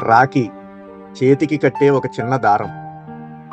రాఖీ చేతికి కట్టే ఒక చిన్న దారం.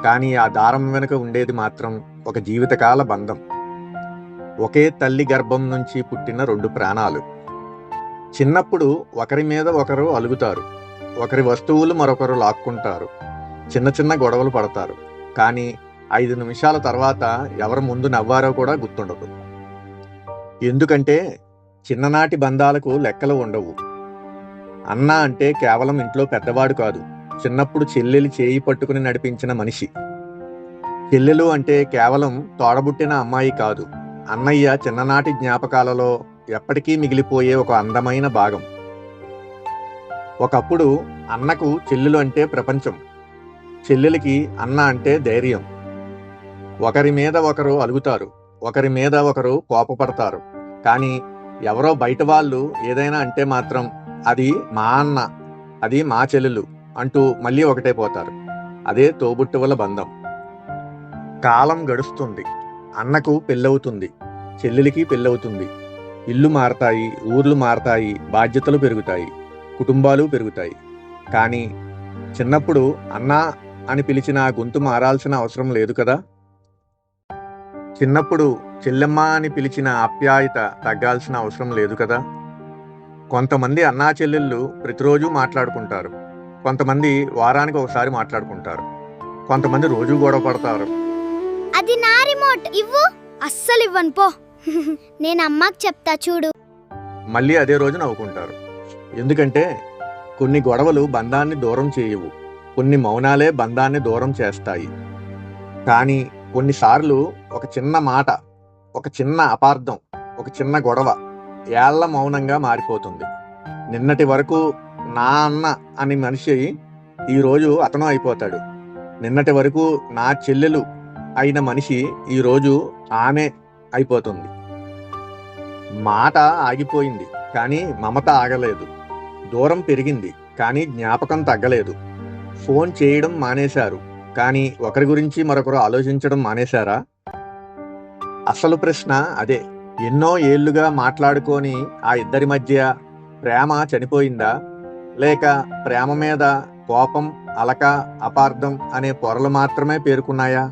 కానీ ఆ దారం వెనుక ఉండేది మాత్రం ఒక జీవితకాల బంధం. ఒకే తల్లి గర్భం నుంచి పుట్టిన రెండు ప్రాణాలు. చిన్నప్పుడు ఒకరి మీద ఒకరు అలుగుతారు. ఒకరి వస్తువులు మరొకరు లాక్కుంటారు. చిన్న చిన్న గొడవలు పడతారు. కానీ 5 నిమిషాల తర్వాత ఎవరు ముందు నవ్వారో కూడా గుర్తుండదు. ఎందుకంటే చిన్ననాటి బంధాలకు లెక్కలు ఉండవు. అన్న అంటే కేవలం ఇంట్లో పెద్దవాడు కాదు, చిన్నప్పుడు చెల్లెలి చేయి పట్టుకుని నడిపించిన మనిషి. చెల్లెలు అంటే కేవలం తోడబుట్టిన అమ్మాయి కాదు, అన్నయ్య చిన్ననాటి జ్ఞాపకాలలో ఎప్పటికీ మిగిలిపోయే ఒక అందమైన భాగం. ఒకప్పుడు అన్నకు చెల్లెలు అంటే ప్రపంచం, చెల్లెలికి అన్న అంటే ధైర్యం. ఒకరి మీద ఒకరు అలుగుతారు, ఒకరి మీద ఒకరు కోపపడతారు. కానీ ఎవరో బయట వాళ్ళు ఏదైనా అంటే మాత్రం అది మా అన్న, అది మా చెల్లెలు అంటూ మళ్ళీ ఒకటే పోతారు. అదే తోబుట్టువుల బంధం. కాలం గడుస్తుంది. అన్నకు పెళ్ళవుతుంది, చెల్లెలికి పెళ్ళవుతుంది. ఇల్లు మారతాయి, ఊర్లు మారతాయి, బాధ్యతలు పెరుగుతాయి, కుటుంబాలు పెరుగుతాయి. కానీ చిన్నప్పుడు అన్నా అని పిలిచిన ఆ గొంతు మారాల్సిన అవసరం లేదు కదా. చిన్నప్పుడు చెల్లెమ్మ అని పిలిచిన ఆప్యాయత తగ్గాల్సిన అవసరం లేదు కదా. కొంతమంది అన్నా చెల్లెళ్ళు ప్రతిరోజు మాట్లాడుకుంటారు, కొంతమంది వారానికి ఒకసారి మాట్లాడుకుంటారు, కొంతమంది రోజు గొడవ పడతారు. అది నా రిమోట్ ఇవ్వు. అస్సలు ఇవ్వను పో. నేను అమ్మకి చెప్తా చూడు. మళ్ళీ అదే రోజు నవ్వుకుంటారు. ఎందుకంటే కొన్ని గొడవలు బంధాన్ని దూరం చేయవు, కొన్ని మౌనాలే బంధాన్ని దూరం చేస్తాయి. కానీ కొన్నిసార్లు ఒక చిన్న మాట, ఒక చిన్న అపార్థం, ఒక చిన్న గొడవ ఏళ్ల మౌనంగా మారిపోతుంది. నిన్నటి వరకు నా అన్న అని మనిషి ఈరోజు అతను అయిపోతాడు. నిన్నటి వరకు నా చెల్లెలు అయిన మనిషి ఈరోజు ఆమె అయిపోతుంది. మాట ఆగిపోయింది కానీ మమత ఆగలేదు. దూరం పెరిగింది కానీ జ్ఞాపకం తగ్గలేదు. ఫోన్ చేయడం మానేశారు కానీ ఒకరి గురించి మరొకరు ఆలోచించడం మానేశారా? అసలు ప్రశ్న అదే. ఎన్నో ఏళ్లుగా మాట్లాడుకొని ఆ ఇద్దరి మధ్య ప్రేమ చనిపోయిందా, లేక ప్రేమ మీద కోపం, అలక, అపార్థం అనే పొరలు మాత్రమే పేరుకున్నాయా?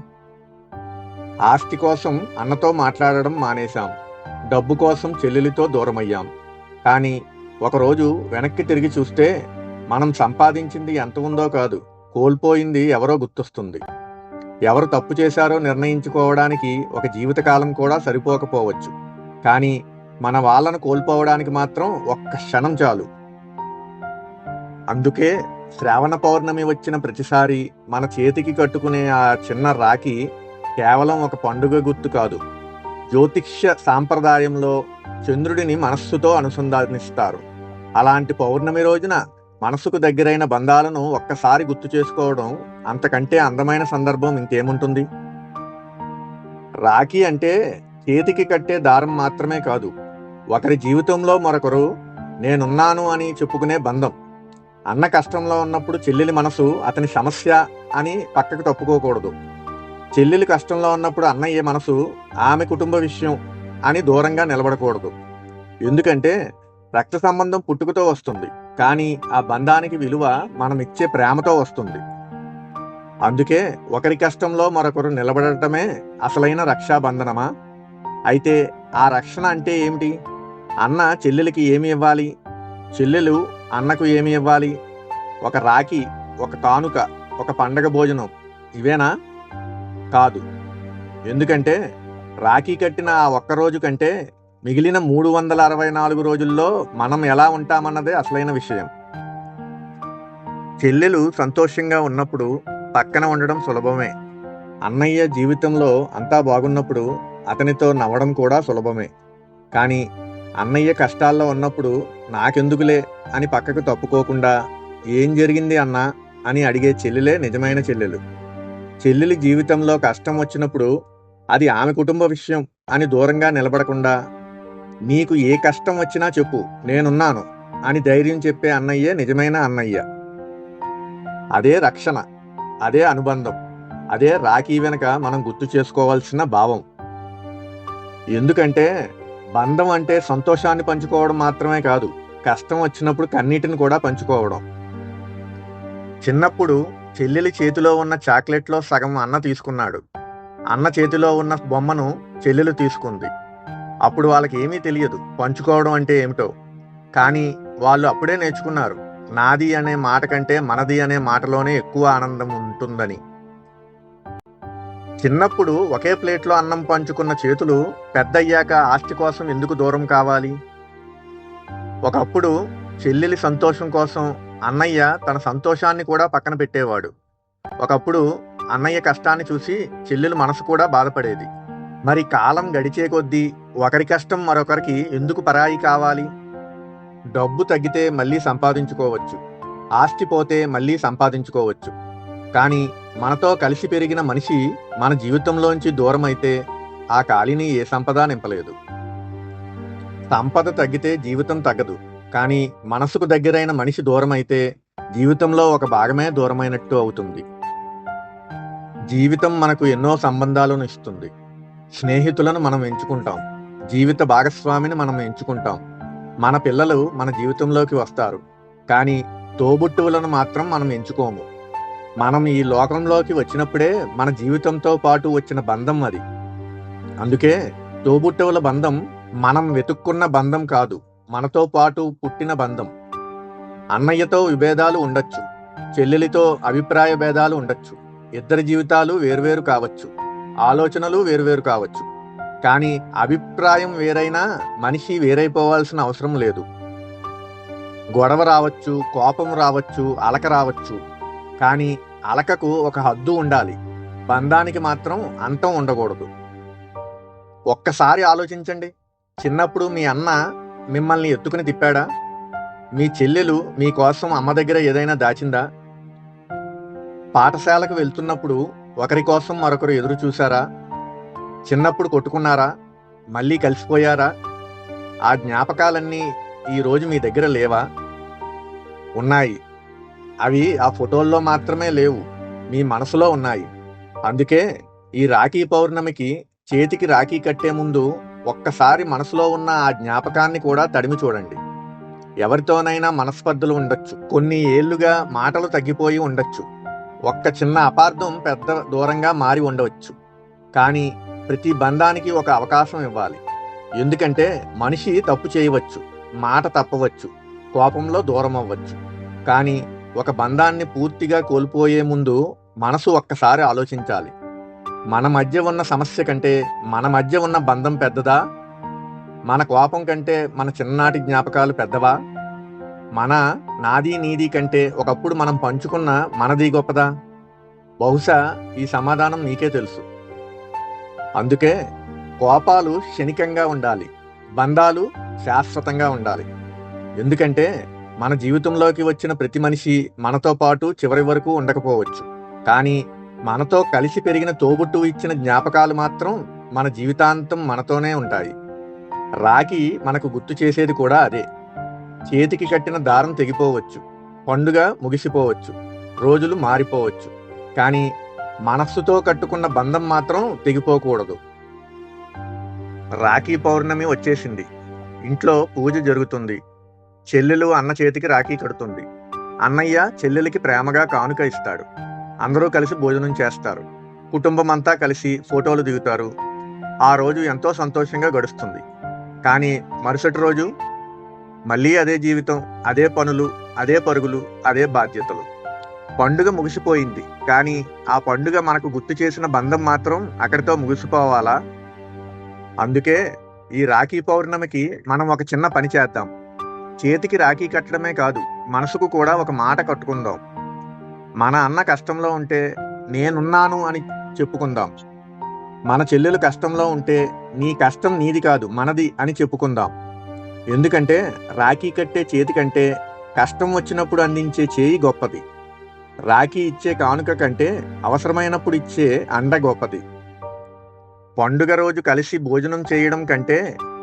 ఆస్తి కోసం అన్నతో మాట్లాడడం మానేశాం, డబ్బు కోసం చెల్లెలితో దూరమయ్యాం. కానీ ఒకరోజు వెనక్కి తిరిగి చూస్తే మనం సంపాదించింది ఎంత ఉందో కాదు, కోల్పోయింది ఎవరో గుర్తొస్తుంది. ఎవరు తప్పు చేశారో నిర్ణయించుకోవడానికి ఒక జీవితకాలం కూడా సరిపోకపోవచ్చు. కానీ మన వాళ్ళను కోల్పోవడానికి మాత్రం ఒక్క క్షణం చాలు. అందుకే శ్రావణ పౌర్ణమి వచ్చిన ప్రతిసారి మన చేతికి కట్టుకునే ఆ చిన్న రాఖీ కేవలం ఒక పండుగ గుర్తు కాదు. జ్యోతిష్య సాంప్రదాయంలో చంద్రుడిని మనస్సుతో అనుసంధానిస్తారు. అలాంటి పౌర్ణమి రోజున మనసుకు దగ్గరైన బంధాలను ఒక్కసారి గుర్తు చేసుకోవడం అంతకంటే అందమైన సందర్భం ఇంకేముంటుంది? రాఖీ అంటే చేతికి కట్టే దారం మాత్రమే కాదు, ఒకరి జీవితంలో మరొకరు నేనున్నాను అని చెప్పుకునే బంధం. అన్న కష్టంలో ఉన్నప్పుడు చెల్లెలి మనసు అతని సమస్య అని పక్కకు తప్పుకోకూడదు. చెల్లెలి కష్టంలో ఉన్నప్పుడు అన్నయ్య మనసు ఆమె కుటుంబ విషయం అని దూరంగా నిలబడకూడదు. ఎందుకంటే రక్త సంబంధం పుట్టుకతో వస్తుంది, కానీ ఆ బంధానికి విలువ మనం ఇచ్చే ప్రేమతో వస్తుంది. అందుకే ఒకరి కష్టంలో మరొకరు నిలబడటమే అసలైన రక్షాబంధనమా? అయితే ఆ రక్షణ అంటే ఏమిటి? అన్న చెల్లెలికి ఏమి ఇవ్వాలి? చెల్లెలు అన్నకు ఏమి ఇవ్వాలి? ఒక రాఖీ, ఒక కానుక, ఒక పండగ భోజనం, ఇవేనా? కాదు. ఎందుకంటే రాఖీ కట్టిన ఆ ఒక్కరోజు కంటే మిగిలిన 364 రోజుల్లో మనం ఎలా ఉంటామన్నదే అసలైన విషయం. చెల్లెలు సంతోషంగా ఉన్నప్పుడు పక్కన ఉండడం సులభమే. అన్నయ్య జీవితంలో అంతా బాగున్నప్పుడు అతనితో నవ్వడం కూడా సులభమే. కానీ అన్నయ్య కష్టాల్లో ఉన్నప్పుడు నాకెందుకులే అని పక్కకు తప్పుకోకుండా ఏం జరిగింది అన్నా అని అడిగే చెల్లెలే నిజమైన చెల్లెలు. చెల్లెలి జీవితంలో కష్టం వచ్చినప్పుడు అది ఆమె కుటుంబ విషయం అని దూరంగా నిలబడకుండా నీకు ఏ కష్టం వచ్చినా చెప్పు, నేనున్నాను అని ధైర్యం చెప్పే అన్నయ్యే నిజమైన అన్నయ్య. అదే రక్షణ, అదే అనుబంధం, అదే రాఖీ వెనక మనం గుర్తు చేసుకోవాల్సిన భావం. ఎందుకంటే బంధం అంటే సంతోషాన్ని పంచుకోవడం మాత్రమే కాదు, కష్టం వచ్చినప్పుడు కన్నీటిని కూడా పంచుకోవడం. చిన్నప్పుడు చెల్లెలి చేతిలో ఉన్న చాక్లెట్లో సగం అన్న తీసుకున్నాడు. అన్న చేతిలో ఉన్న బొమ్మను చెల్లెలు తీసుకుంది. అప్పుడు వాళ్ళకి ఏమీ తెలియదు పంచుకోవడం అంటే ఏమిటో. కానీ వాళ్ళు అప్పుడే నేర్చుకున్నారు, నాది అనే మాట కంటే మనది అనే మాటలోనే ఎక్కువ ఆనందం ఉంటుందని. చిన్నప్పుడు ఒకే ప్లేట్లో అన్నం పంచుకున్న చేతులు పెద్దయ్యాక ఆస్తి కోసం ఎందుకు దూరం కావాలి? ఒకప్పుడు చెల్లెలి సంతోషం కోసం అన్నయ్య తన సంతోషాన్ని కూడా పక్కన పెట్టేవాడు. ఒకప్పుడు అన్నయ్య కష్టాన్ని చూసి చెల్లెలు మనసు కూడా బాధపడేది. మరి కాలం గడిచే కొద్దీ ఒకరి కష్టం మరొకరికి ఎందుకు పరాయి కావాలి? డబ్బు తగ్గితే మళ్ళీ సంపాదించుకోవచ్చు, ఆస్తి పోతే మళ్ళీ సంపాదించుకోవచ్చు. కానీ మనతో కలిసి పెరిగిన మనిషి మన జీవితంలోంచి దూరం అయితే ఆ ఖాళీని ఏ సంపద నింపలేదు. సంపద తగ్గితే జీవితం తగ్గదు, కానీ మనసుకు దగ్గరైన మనిషి దూరం అయితే జీవితంలో ఒక భాగమే దూరమైనట్టు అవుతుంది. జీవితం మనకు ఎన్నో సంబంధాలను ఇస్తుంది. స్నేహితులను మనం ఎంచుకుంటాం, జీవిత భాగస్వామిని మనం ఎంచుకుంటాం, మన పిల్లలు మన జీవితంలోకి వస్తారు. కానీ తోబుట్టువులను మాత్రం మనం ఎంచుకోము. మనం ఈ లోకంలోకి వచ్చినప్పుడే మన జీవితంతో పాటు వచ్చిన బంధం అది. అందుకే తోబుట్టువుల బంధం మనం వెతుక్కున్న బంధం కాదు, మనతో పాటు పుట్టిన బంధం. అన్నయ్యతో విభేదాలు ఉండొచ్చు, చెల్లెలితో అభిప్రాయ భేదాలు ఉండొచ్చు, ఇద్దరి జీవితాలు వేర్వేరు కావచ్చు, ఆలోచనలు వేర్వేరు కావచ్చు. కానీ అభిప్రాయం వేరైనా మనిషి వేరైపోవాల్సిన అవసరం లేదు. గొడవ రావచ్చు, కోపం రావచ్చు, అలక రావచ్చు. కానీ అలకకు ఒక హద్దు ఉండాలి, బంధానికి మాత్రం అంతం ఉండకూడదు. ఒక్కసారి ఆలోచించండి, చిన్నప్పుడు మీ అన్న మిమ్మల్ని ఎత్తుకుని తిప్పాడా? మీ చెల్లెలు మీకోసం అమ్మ దగ్గర ఏదైనా దాచిందా? పాఠశాలకు వెళ్తున్నప్పుడు ఒకరి కోసం మరొకరు ఎదురు చూశారా? చిన్నప్పుడు కొట్టుకున్నారా? మళ్ళీ కలిసిపోయారా? ఆ జ్ఞాపకాలన్నీ ఈరోజు మీ దగ్గర లేవా? ఉన్నాయి. అవి ఆ ఫోటోల్లో మాత్రమే లేవు, మీ మనసులో ఉన్నాయి. అందుకే ఈ రాఖీ పౌర్ణమికి చేతికి రాఖీ కట్టే ముందు ఒక్కసారి మనసులో ఉన్న ఆ జ్ఞాపకాన్ని కూడా తడిమి చూడండి. ఎవరితోనైనా మనస్పర్ధలు ఉండొచ్చు, కొన్ని ఏళ్లుగా మాటలు తగ్గిపోయి ఉండొచ్చు, ఒక్క చిన్న అపార్థం పెద్ద దూరంగా మారి ఉండవచ్చు. కానీ ప్రతి బంధానికి ఒక అవకాశం ఇవ్వాలి. ఎందుకంటే మనిషి తప్పు చేయవచ్చు, మాట తప్పవచ్చు, కోపంలో దూరం అవ్వచ్చు. కానీ ఒక బంధాన్ని పూర్తిగా కోల్పోయే ముందు మనసు ఒక్కసారి ఆలోచించాలి. మన మధ్య ఉన్న సమస్య కంటే మన మధ్య ఉన్న బంధం పెద్దదా? మన కోపం కంటే మన చిన్ననాటి జ్ఞాపకాలు పెద్దవా? మన నాది నీది కంటే ఒకప్పుడు మనం పంచుకున్న మనది గొప్పదా? బహుశా ఈ సమాధానం నీకే తెలుసు. అందుకే కోపాలు క్షణికంగా ఉండాలి, బంధాలు శాశ్వతంగా ఉండాలి. ఎందుకంటే మన జీవితంలోకి వచ్చిన ప్రతి మనిషి మనతో పాటు చివరి వరకు ఉండకపోవచ్చు. కానీ మనతో కలిసి పెరిగిన తోబుట్టు ఇచ్చిన జ్ఞాపకాలు మాత్రం మన జీవితాంతం మనతోనే ఉంటాయి. రాఖీ మనకు గుర్తు చేసేది కూడా అదే. చేతికి కట్టిన దారం తెగిపోవచ్చు, పండుగ ముగిసిపోవచ్చు, రోజులు మారిపోవచ్చు. కానీ మనస్సుతో కట్టుకున్న బంధం మాత్రం తెగిపోకూడదు. రాఖీ పౌర్ణమి వచ్చేసింది. ఇంట్లో పూజ జరుగుతుంది. చెల్లెలు అన్న చేతికి రాఖీ కడుతుంది. అన్నయ్య చెల్లెలికి ప్రేమగా కానుక ఇస్తాడు. అందరూ కలిసి భోజనం చేస్తారు. కుటుంబం అంతా కలిసి ఫోటోలు దిగుతారు. ఆ రోజు ఎంతో సంతోషంగా గడుస్తుంది. కానీ మరుసటి రోజు మళ్ళీ అదే జీవితం, అదే పనులు, అదే పరుగులు, అదే బాధ్యతలు. పండుగ ముగిసిపోయింది, కానీ ఆ పండుగ మనకు గుర్తు చేసిన బంధం మాత్రం అక్కడితో ముగిసిపోవాలా? అందుకే ఈ రాఖీ పౌర్ణమికి మనం ఒక చిన్న పని చేద్దాం. చేతికి రాఖీ కట్టడమే కాదు, మనసుకు కూడా ఒక మాట కట్టుకుందాం. మన అన్న కష్టంలో ఉంటే నేనున్నాను అని చెప్పుకుందాం. మన చెల్లెలు కష్టంలో ఉంటే నీ కష్టం నీది కాదు, మనది అని చెప్పుకుందాం. ఎందుకంటే రాఖీ కట్టే చేతి కంటే కష్టం వచ్చినప్పుడు అందించే చేయి గొప్పది. రాఖీ ఇచ్చే కానుక కంటే అవసరమైనప్పుడు ఇచ్చే అండ గొప్పది. పండుగ రోజు కలిసి భోజనం చేయడం కంటే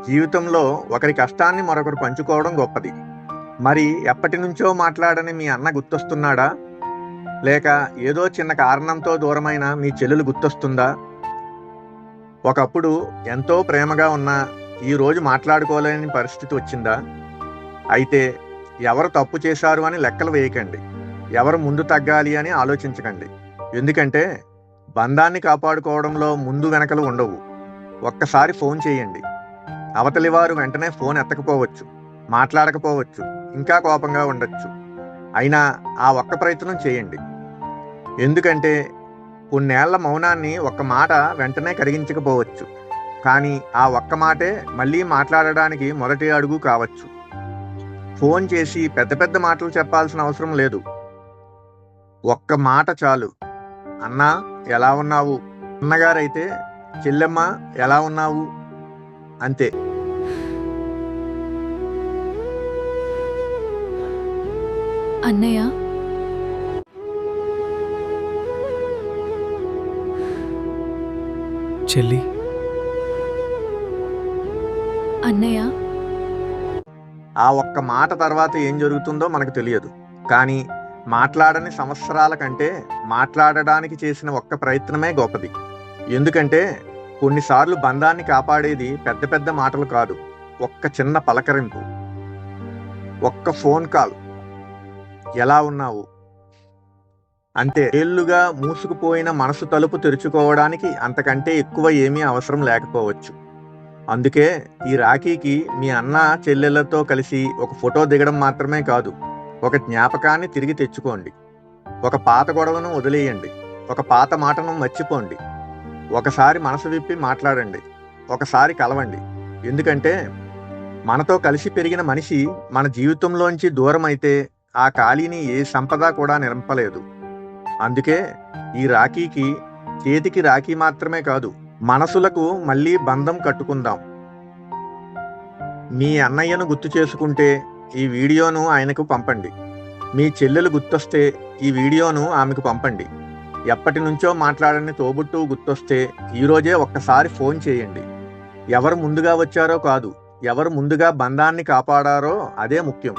జీవితంలో ఒకరి కష్టాన్ని మరొకరు పంచుకోవడం గొప్పది. మరి ఎప్పటి నుంచో మాట్లాడని మీ అన్న గుర్తొస్తున్నాడా? లేక ఏదో చిన్న కారణంతో దూరమైన మీ చెల్లెలు గుర్తొస్తుందా? ఒకప్పుడు ఎంతో ప్రేమగా ఉన్నా ఈరోజు మాట్లాడుకోలేని పరిస్థితి వచ్చిందా? అయితే ఎవరు తప్పు చేశారు అని లెక్కలు వేయకండి. ఎవరు ముందు తగ్గాలి అని ఆలోచించకండి. ఎందుకంటే బంధాన్ని కాపాడుకోవడంలో ముందు వెనకలు ఉండవు. ఒక్కసారి ఫోన్ చేయండి. అవతలి వారు వెంటనే ఫోన్ ఎత్తకపోవచ్చు, మాట్లాడకపోవచ్చు, ఇంకా కోపంగా ఉండొచ్చు. అయినా ఆ ఒక్క ప్రయత్నం చేయండి. ఎందుకంటే కొన్నేళ్ల మౌనాన్ని ఒక్క మాట వెంటనే కరిగించకపోవచ్చు, కానీ ఆ ఒక్క మాటే మళ్ళీ మాట్లాడడానికి మొదటి అడుగు కావచ్చు. ఫోన్ చేసి పెద్ద పెద్ద మాటలు చెప్పాల్సిన అవసరం లేదు. ఒక్క మాట చాలు. అన్నా ఎలా ఉన్నావు? అన్నగారైతే చెల్లెమ్మ ఎలా ఉన్నావు? అంతే. అన్నయ్య, చెల్లి, అన్నయ్య, ఆ ఒక్క మాట తర్వాత ఏం జరుగుతుందో మనకు తెలియదు. కానీ మాట్లాడని సంవత్సరాల కంటే మాట్లాడడానికి చేసిన ఒక్క ప్రయత్నమే గొప్పది. ఎందుకంటే కొన్నిసార్లు బంధాన్ని కాపాడేది పెద్ద పెద్ద మాటలు కాదు, ఒక్క చిన్న పలకరింపు, ఒక్క ఫోన్ కాల్, ఎలా ఉన్నావు అంతే. ఏళ్లుగా మూసుకుపోయిన మనసు తలుపు తెరుచుకోవడానికి అంతకంటే ఎక్కువ ఏమీ అవసరం లేకపోవచ్చు. అందుకే ఈ రాఖీకి మీ అన్న చెల్లెళ్లతో కలిసి ఒక ఫోటో దిగడం మాత్రమే కాదు, ఒక జ్ఞాపకాన్ని తిరిగి తెచ్చుకోండి. ఒక పాత గొడవను వదిలేయండి. ఒక పాత మాటను మర్చిపోండి. ఒకసారి మనసు విప్పి మాట్లాడండి. ఒకసారి కలవండి. ఎందుకంటే మనతో కలిసి పెరిగిన మనిషి మన జీవితంలోంచి దూరం అయితే ఆ ఖాళీని ఏ సంపద కూడా నింపలేదు. అందుకే ఈ రాఖీకి చేతికి రాఖీ మాత్రమే కాదు, మనసులకు మళ్ళీ బంధం కట్టుకుందాం. మీ అన్నయ్యను గుర్తు చేసుకుంటే ఈ వీడియోను ఆయనకు పంపండి. మీ చెల్లెలు గుర్తొస్తే ఈ వీడియోను ఆమెకు పంపండి. ఎప్పటి నుంచో మాట్లాడని తోబుట్టువు గుర్తొస్తే ఈరోజే ఒక్కసారి ఫోన్ చేయండి. ఎవరు ముందుగా వచ్చారో కాదు, ఎవరు ముందుగా బంధాన్ని కాపాడారో అదే ముఖ్యం.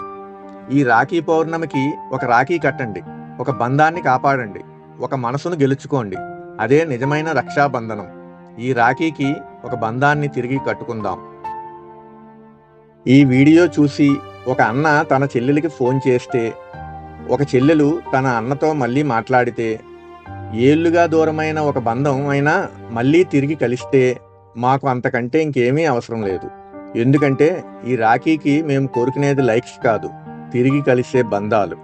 ఈ రాఖీ పౌర్ణమికి ఒక రాఖీ కట్టండి. ఒక బంధాన్ని కాపాడండి. ఒక మనసును గెలుచుకోండి. అదే నిజమైన రక్షాబంధనం. ఈ రాఖీకి ఒక బంధాన్ని తిరిగి కట్టుకుందాం. ఈ వీడియో చూసి ఒక అన్న తన చెల్లెలికి ఫోన్ చేస్తే, ఒక చెల్లెలు తన అన్నతో మళ్ళీ మాట్లాడితే, ఏళ్లుగా దూరమైన ఒక బంధం అయినా మళ్ళీ తిరిగి కలిస్తే మాకు అంతకంటే ఇంకేమీ అవసరం లేదు. ఎందుకంటే ఈ రాఖీకి మేము కోరుకునేది లైక్స్ కాదు, తిరిగి కలిసే బంధాలు.